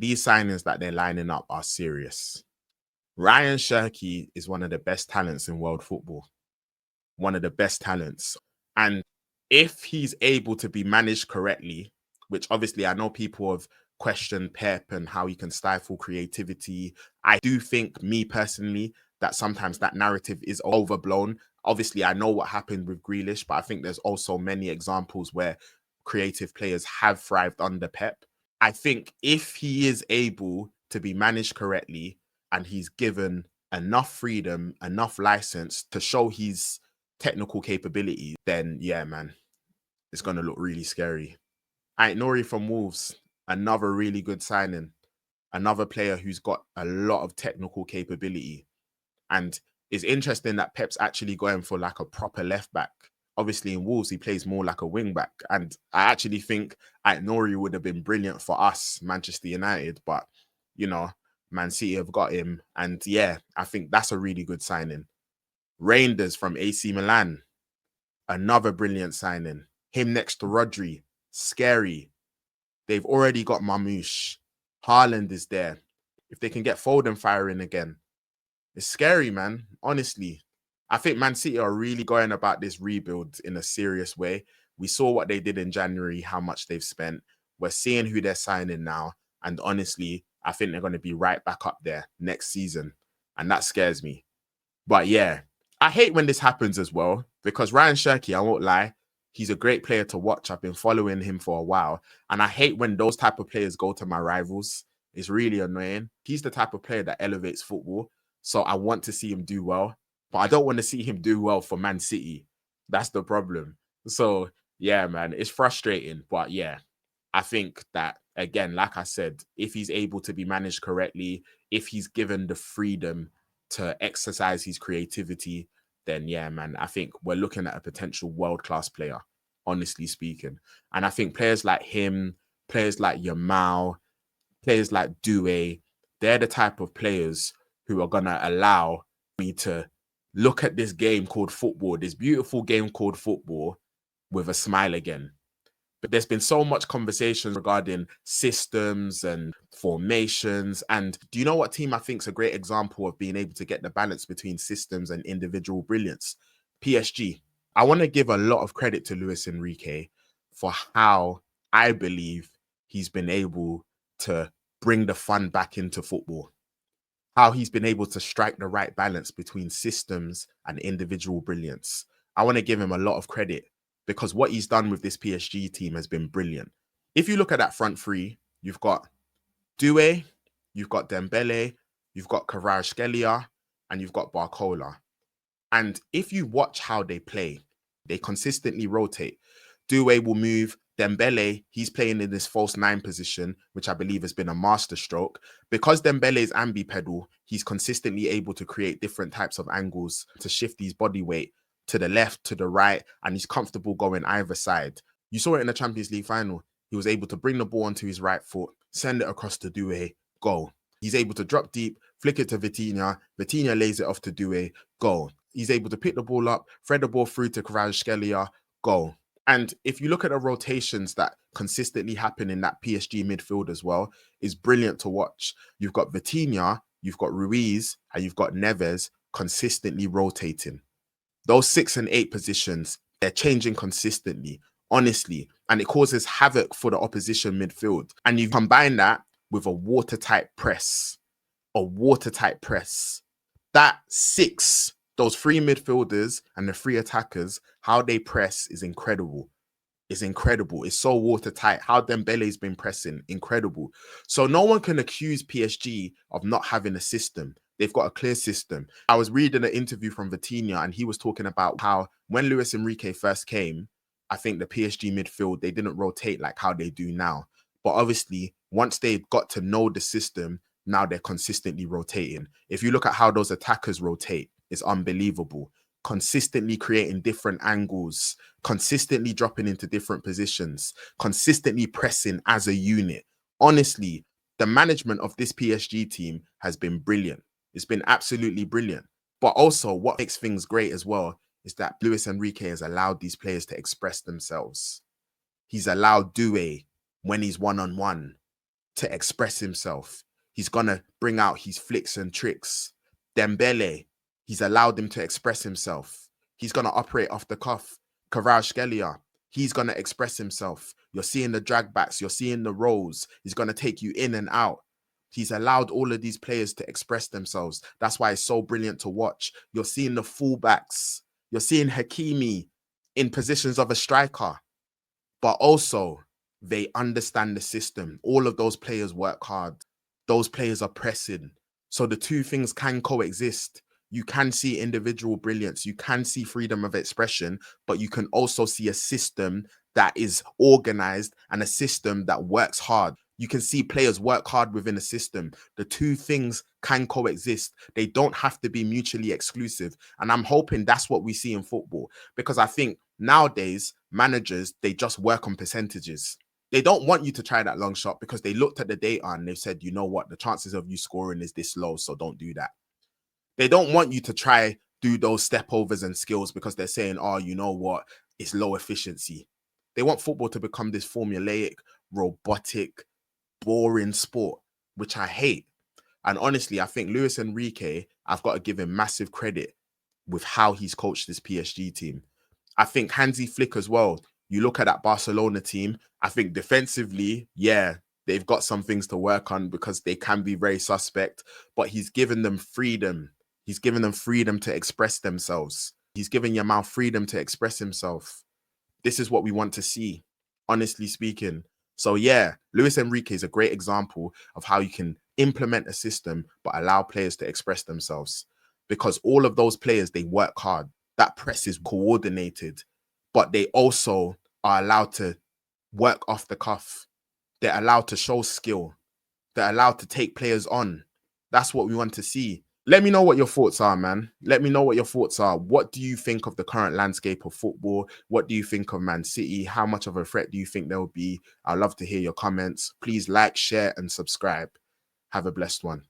these signings that they're lining up are serious. Ryan Cherki is one of the best talents in world football. One of the best talents. And if he's able to be managed correctly, which obviously I know people have questioned Pep and how he can stifle creativity. I do think, me personally, that sometimes that narrative is overblown. Obviously, I know what happened with Grealish, but I think there's also many examples where creative players have thrived under Pep. I think if he is able to be managed correctly and he's given enough freedom, enough license to show his technical capabilities, then yeah, man, it's going to look really scary. Nori from Wolves, another really good signing. Another player who's got a lot of technical capability. And it's interesting that Pep's actually going for like a proper left back. Obviously, in Wolves, he plays more like a wing back. And I actually think Nori would have been brilliant for us, Manchester United. But, you know, Man City have got him. And yeah, I think that's a really good signing. Reijnders from AC Milan, another brilliant signing. Him next to Rodri, scary. They've already got Mamouche. Haaland is there. If they can get Foden firing again, it's scary, man. Honestly, I think Man City are really going about this rebuild in a serious way. We saw what they did in January, how much they've spent. We're seeing who they're signing now. And honestly, I think they're going to be right back up there next season. And that scares me. But yeah, I hate when this happens as well, because Ryan Cherki, I won't lie, he's a great player to watch. I've been following him for a while. And I hate when those type of players go to my rivals. It's really annoying. He's the type of player that elevates football. So I want to see him do well. But I don't want to see him do well for Man City. That's the problem. So yeah, man, it's frustrating. But yeah, I think that, again, like I said, if he's able to be managed correctly, if he's given the freedom to exercise his creativity, then yeah, man, I think we're looking at a potential world-class player, honestly speaking. And I think players like him, players like Yamal, players like Due, they're the type of players who are going to allow me to look at this game called football, this beautiful game called football, with a smile again. But there's been so much conversation regarding systems and formations. And do you know what team I think is a great example of being able to get the balance between systems and individual brilliance? PSG. I want to give a lot of credit to Luis Enrique for how I believe he's been able to bring the fun back into football. How he's been able to strike the right balance between systems and individual brilliance. I want to give him a lot of credit, because what he's done with this PSG team has been brilliant. If you look at that front three, you've got Doué, you've got Dembele, you've got Kvaratskhelia, and you've got Barcola. And if you watch how they play, they consistently rotate. Doué will move. Dembele, he's playing in this false nine position, which I believe has been a masterstroke. Because Dembele is ambipedal, he's consistently able to create different types of angles to shift his body weight to the left, to the right, and he's comfortable going either side. You saw it in the Champions League final. He was able to bring the ball onto his right foot, send it across to Doué, goal. He's able to drop deep, flick it to Vitinha. Vitinha lays it off to Doué, goal. He's able to pick the ball up, thread the ball through to Kvaratskhelia, goal. And if you look at the rotations that consistently happen in that PSG midfield as well, it's brilliant to watch. You've got Vitinha, you've got Ruiz, and you've got Neves consistently rotating. Those 6 and 8 positions, they're changing consistently, honestly, and it causes havoc for the opposition midfield. And you combine that with a watertight press, That 6, those 3 midfielders and the 3 attackers, how they press is incredible. It's incredible. It's so watertight. How Dembele's been pressing, incredible. So no one can accuse PSG of not having a system. They've got a clear system. I was reading an interview from Vitinha, and he was talking about how when Luis Enrique first came, I think the PSG midfield, they didn't rotate like how they do now. But obviously, once they got to know the system, now they're consistently rotating. If you look at how those attackers rotate, it's unbelievable. Consistently creating different angles, consistently dropping into different positions, consistently pressing as a unit. Honestly, the management of this PSG team has been brilliant. It's been absolutely brilliant. But also, what makes things great as well is that Luis Enrique has allowed these players to express themselves. He's allowed Doué, when he's one-on-one, to express himself. He's going to bring out his flicks and tricks. Dembele, he's allowed him to express himself. He's going to operate off the cuff. Kvaratskhelia, he's going to express himself. You're seeing the drag backs. You're seeing the rolls. He's going to take you in and out. He's allowed all of these players to express themselves. That's why it's so brilliant to watch. You're seeing the fullbacks. You're seeing Hakimi in positions of a striker. But also, they understand the system. All of those players work hard. Those players are pressing. So the two things can coexist. You can see individual brilliance. You can see freedom of expression, but you can also see a system that is organized and a system that works hard. You can see players work hard within a system. The two things can coexist. They don't have to be mutually exclusive. And I'm hoping that's what we see in football, because I think nowadays managers, they just work on percentages. They don't want you to try that long shot because they looked at the data and they've said, you know what, the chances of you scoring is this low, so don't do that. They don't want you to try do those step overs and skills because they're saying, oh, you know what, it's low efficiency. They want football to become this formulaic, robotic, boring sport, which I hate. And honestly, I think Luis Enrique, I've got to give him massive credit with how he's coached this PSG team. I think Hansi Flick as well. You look at that Barcelona team, I think defensively, yeah, they've got some things to work on because they can be very suspect, but he's given them freedom. He's given them freedom to express themselves. He's given Yamal freedom to express himself. This is what we want to see, honestly speaking. So yeah, Luis Enrique is a great example of how you can implement a system but allow players to express themselves, because all of those players, they work hard. That press is coordinated, but they also are allowed to work off the cuff. They're allowed to show skill. They're allowed to take players on. That's what we want to see. Let me know what your thoughts are, man. Let me know what your thoughts are. What do you think of the current landscape of football? What do you think of Man City? How much of a threat do you think they'll be? I'd love to hear your comments. Please like, share, and subscribe. Have a blessed one.